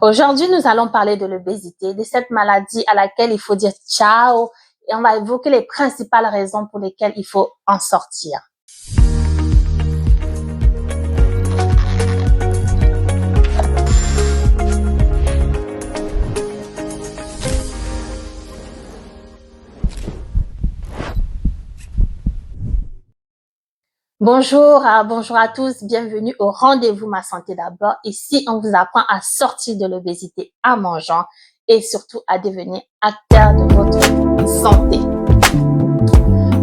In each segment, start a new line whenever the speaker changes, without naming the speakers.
Aujourd'hui, nous allons parler de l'obésité, de cette maladie à laquelle il faut dire ciao et on va évoquer les principales raisons pour lesquelles il faut en sortir. Bonjour à tous, bienvenue au rendez-vous Ma Santé d'abord. Ici, on vous apprend à sortir de l'obésité en mangeant et surtout à devenir acteur de votre santé.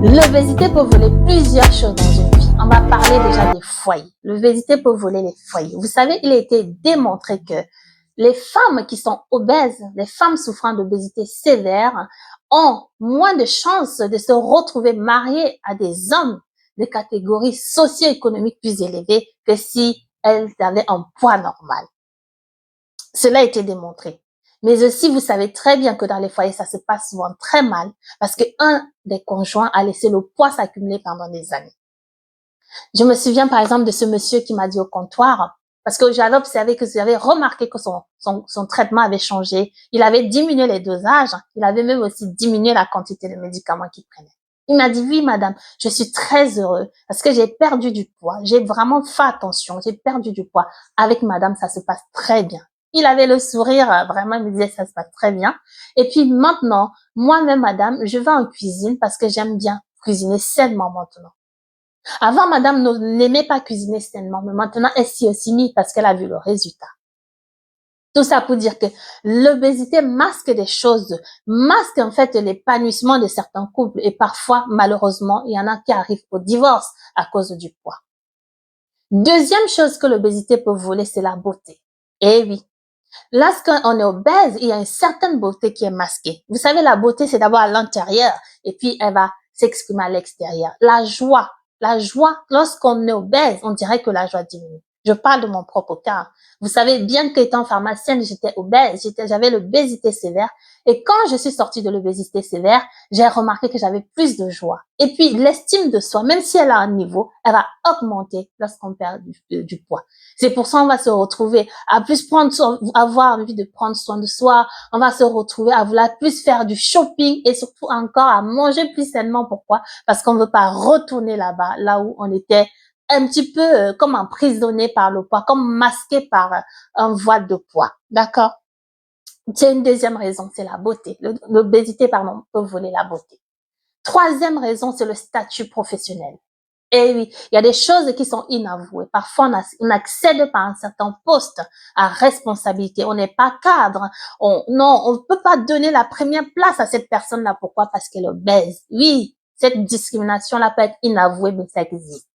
L'obésité peut voler plusieurs choses dans une vie. On va parler déjà des foyers. L'obésité peut voler les foyers. Vous savez, il a été démontré que les femmes qui sont obèses, les femmes souffrant d'obésité sévère, ont moins de chances de se retrouver mariées à des hommes de catégorie socio-économique plus élevée que si elles avaient un poids normal. Cela a été démontré. Mais aussi, vous savez très bien que dans les foyers, ça se passe souvent très mal parce qu'un des conjoints a laissé le poids s'accumuler pendant des années. Je me souviens par exemple de ce monsieur qui m'a dit au comptoir, parce que j'avais observé que j'avais remarqué que son traitement avait changé. Il avait diminué les dosages, il avait même aussi diminué la quantité de médicaments qu'il prenait. Il m'a dit, oui, madame, je suis très heureux parce que j'ai perdu du poids. J'ai vraiment fait attention, j'ai perdu du poids. Avec madame, ça se passe très bien. Il avait le sourire, vraiment, il me disait, ça se passe très bien. Et puis maintenant, moi-même, madame, je vais en cuisine parce que j'aime bien cuisiner sainement maintenant. Avant, madame n'aimait pas cuisiner sainement, mais maintenant, elle s'y est aussi mise parce qu'elle a vu le résultat. Tout ça pour dire que l'obésité masque des choses, masque en fait l'épanouissement de certains couples et parfois, malheureusement, il y en a qui arrivent au divorce à cause du poids. Deuxième chose que l'obésité peut voler, c'est la beauté. Eh oui. Lorsqu'on est obèse, il y a une certaine beauté qui est masquée. Vous savez, la beauté, c'est d'abord à l'intérieur et puis elle va s'exprimer à l'extérieur. La joie, lorsqu'on est obèse, on dirait que la joie diminue. Je parle de mon propre cas. Vous savez bien qu'étant pharmacienne, j'étais obèse, j'avais l'obésité sévère. Et quand je suis sortie de l'obésité sévère, j'ai remarqué que j'avais plus de joie. Et puis, l'estime de soi, même si elle a un niveau, elle va augmenter lorsqu'on perd du poids. C'est pour ça qu'on va se retrouver à plus avoir envie de prendre soin de soi. On va se retrouver à vouloir plus faire du shopping et surtout encore à manger plus sainement. Pourquoi? Parce qu'on ne veut pas retourner là-bas, là où on était un petit peu comme emprisonné par le poids, comme masqué par un voile de poids. D'accord? C'est une deuxième raison, c'est la beauté. L'obésité, pardon, peut voler la beauté. Troisième raison, c'est le statut professionnel. Et oui, il y a des choses qui sont inavouées. Parfois, on accède par un certain poste à responsabilité. On n'est pas cadre. Non, on ne peut pas donner la première place à cette personne-là. Pourquoi? Parce qu'elle est obèse. Oui, cette discrimination-là peut être inavouée, mais ça existe.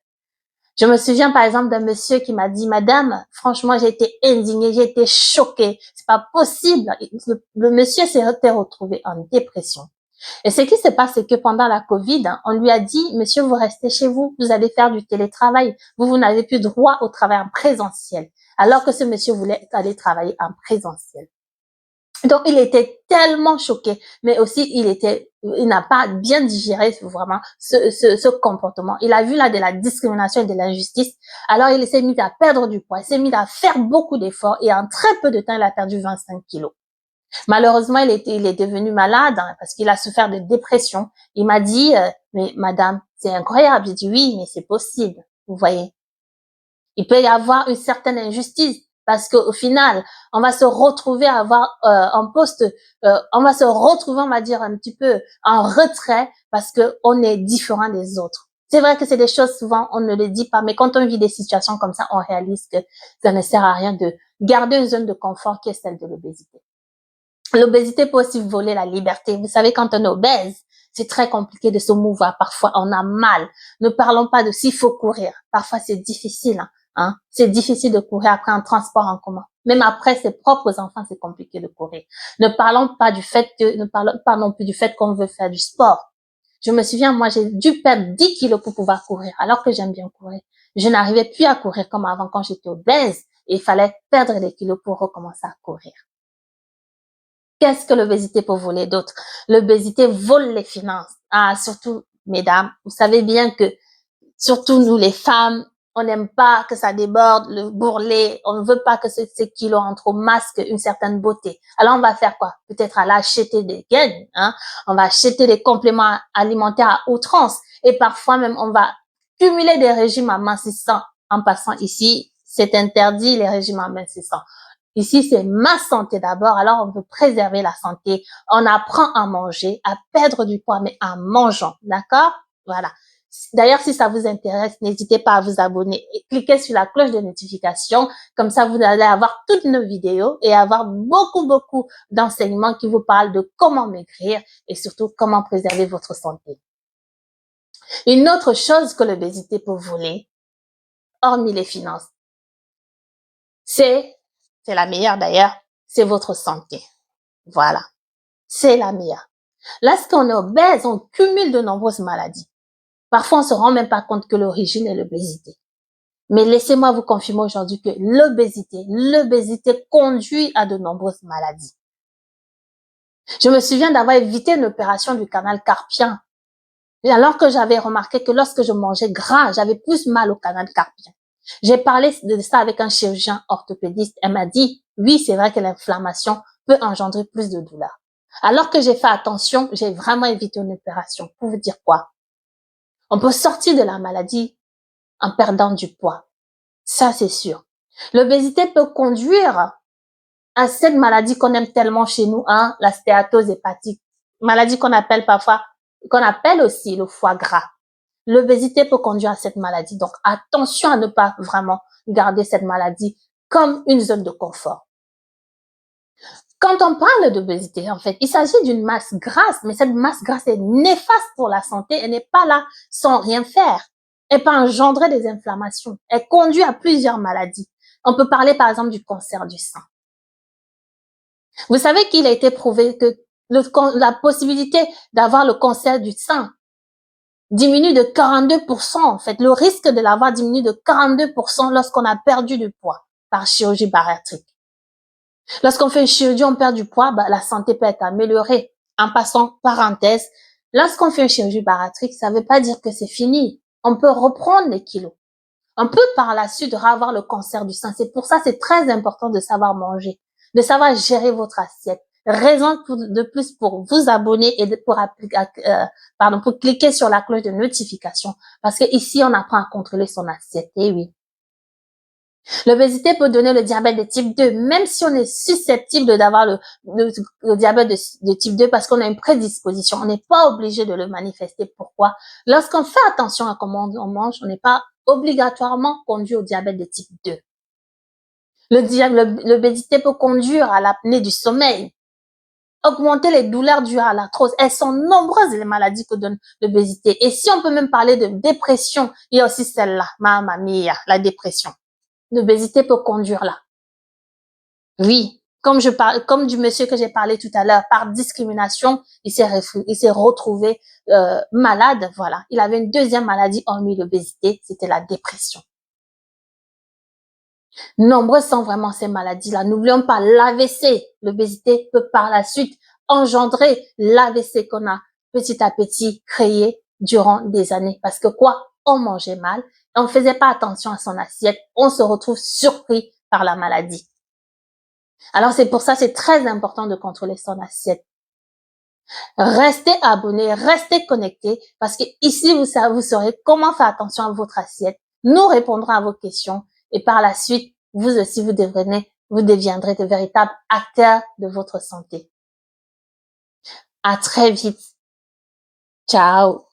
Je me souviens par exemple d'un monsieur qui m'a dit, madame, franchement, j'ai été indignée, j'ai été choquée. C'est pas possible. Le monsieur s'est retrouvé en dépression. Et ce qui se passe, c'est que pendant la Covid, on lui a dit, monsieur, vous restez chez vous, vous allez faire du télétravail. Vous n'avez plus droit au travail en présentiel. Alors que ce monsieur voulait aller travailler en présentiel. Donc, il était tellement choqué, mais aussi, il n'a pas bien digéré vraiment ce comportement. Il a vu là de la discrimination et de l'injustice. Alors, il s'est mis à perdre du poids, il s'est mis à faire beaucoup d'efforts et en très peu de temps, il a perdu 25 kilos. Malheureusement, il est devenu malade parce qu'il a souffert de dépression. Il m'a dit, mais madame, c'est incroyable. J'ai dit oui, mais c'est possible. Vous voyez, il peut y avoir une certaine injustice parce qu'au final, on va se retrouver à avoir un poste, on va se retrouver, on va dire un petit peu en retrait parce que on est différent des autres. C'est vrai que c'est des choses souvent on ne le dit pas, mais quand on vit des situations comme ça, on réalise que ça ne sert à rien de garder une zone de confort qui est celle de l'obésité. L'obésité peut aussi voler la liberté. Vous savez, quand on est obèse, c'est très compliqué de se mouvoir. Parfois, on a mal. Ne parlons pas de s'il faut courir. Parfois, c'est difficile. Hein. C'est difficile de courir après un transport en commun. Même après ses propres enfants, c'est compliqué de courir. Ne parlons pas non plus du fait qu'on veut faire du sport. Je me souviens, moi, j'ai dû perdre 10 kilos pour pouvoir courir, alors que j'aime bien courir. Je n'arrivais plus à courir comme avant quand j'étais obèse et il fallait perdre des kilos pour recommencer à courir. Qu'est-ce que l'obésité peut voler d'autre? L'obésité vole les finances. Ah, surtout, mesdames, vous savez bien que, surtout nous les femmes, On n'aime pas que ça déborde, le bourrelet. On ne veut pas que ces kilos entrent au masque une certaine beauté. Alors, on va faire quoi? Peut-être aller acheter des gains, hein. On va acheter des compléments alimentaires à outrance. Et parfois même, on va cumuler des régimes amincissants. En passant ici, c'est interdit les régimes amincissants. Ici, c'est ma santé d'abord. Alors, on veut préserver la santé. On apprend à manger, à perdre du poids, mais en mangeant. D'accord? Voilà. D'ailleurs, si ça vous intéresse, n'hésitez pas à vous abonner et cliquez sur la cloche de notification. Comme ça, vous allez avoir toutes nos vidéos et avoir beaucoup d'enseignements qui vous parlent de comment maigrir et surtout comment préserver votre santé. Une autre chose que l'obésité peut voler, hormis les finances, c'est la meilleure d'ailleurs, c'est votre santé. Voilà. C'est la meilleure. Lorsqu'on est obèse, on cumule de nombreuses maladies. Parfois, on se rend même pas compte que l'origine est l'obésité. Mais laissez-moi vous confirmer aujourd'hui que l'obésité conduit à de nombreuses maladies. Je me souviens d'avoir évité une opération du canal carpien. Et alors que j'avais remarqué que lorsque je mangeais gras, j'avais plus mal au canal carpien. J'ai parlé de ça avec un chirurgien orthopédiste. Elle m'a dit, oui, c'est vrai que l'inflammation peut engendrer plus de douleur. Alors que j'ai fait attention, j'ai vraiment évité une opération. Pour vous dire quoi? On peut sortir de la maladie en perdant du poids. Ça, c'est sûr. L'obésité peut conduire à cette maladie qu'on aime tellement chez nous, hein, la stéatose hépatique. Maladie qu'on appelle parfois, qu'on appelle aussi le foie gras. L'obésité peut conduire à cette maladie. Donc, attention à ne pas vraiment garder cette maladie comme une zone de confort. Quand on parle d'obésité, en fait, il s'agit d'une masse grasse, mais cette masse grasse est néfaste pour la santé. Elle n'est pas là sans rien faire. Elle peut engendrer des inflammations. Elle conduit à plusieurs maladies. On peut parler, par exemple, du cancer du sein. Vous savez qu'il a été prouvé que la possibilité d'avoir le cancer du sein diminue de 42%, en fait. Le risque de l'avoir diminue de 42% lorsqu'on a perdu du poids par chirurgie bariatrique. Lorsqu'on fait une chirurgie, on perd du poids, la santé peut être améliorée. En passant, parenthèse, lorsqu'on fait une chirurgie bariatrique, ça ne veut pas dire que c'est fini. On peut reprendre les kilos. On peut par la suite avoir le cancer du sein. C'est pour ça, c'est très important de savoir manger, de savoir gérer votre assiette. Raison de plus pour vous abonner et pour cliquer sur la cloche de notification. Parce que ici, on apprend à contrôler son assiette. Et oui. L'obésité peut donner le diabète de type 2, même si on est susceptible d'avoir le diabète de type 2 parce qu'on a une prédisposition. On n'est pas obligé de le manifester. Pourquoi? Lorsqu'on fait attention à comment on mange, on n'est pas obligatoirement conduit au diabète de type 2. L'obésité peut conduire à l'apnée du sommeil, augmenter les douleurs dues à l'arthrose. Elles sont nombreuses les maladies que donne l'obésité. Et si on peut même parler de dépression, il y a aussi celle-là, mamma mia, la dépression. L'obésité peut conduire là. Oui, comme du monsieur que j'ai parlé tout à l'heure, par discrimination, il s'est retrouvé malade, voilà. Il avait une deuxième maladie hormis l'obésité, c'était la dépression. Nombreuses sont vraiment ces maladies-là. N'oublions pas l'AVC. L'obésité peut par la suite engendrer l'AVC qu'on a petit à petit créé durant des années. Parce que quoi? On mangeait mal, on ne faisait pas attention à son assiette, on se retrouve surpris par la maladie. Alors c'est pour ça, c'est très important de contrôler son assiette. Restez abonnés, restez connectés, parce que ici, vous saurez comment faire attention à votre assiette. Nous répondrons à vos questions et par la suite, vous aussi, vous deviendrez de véritables acteurs de votre santé. À très vite. Ciao.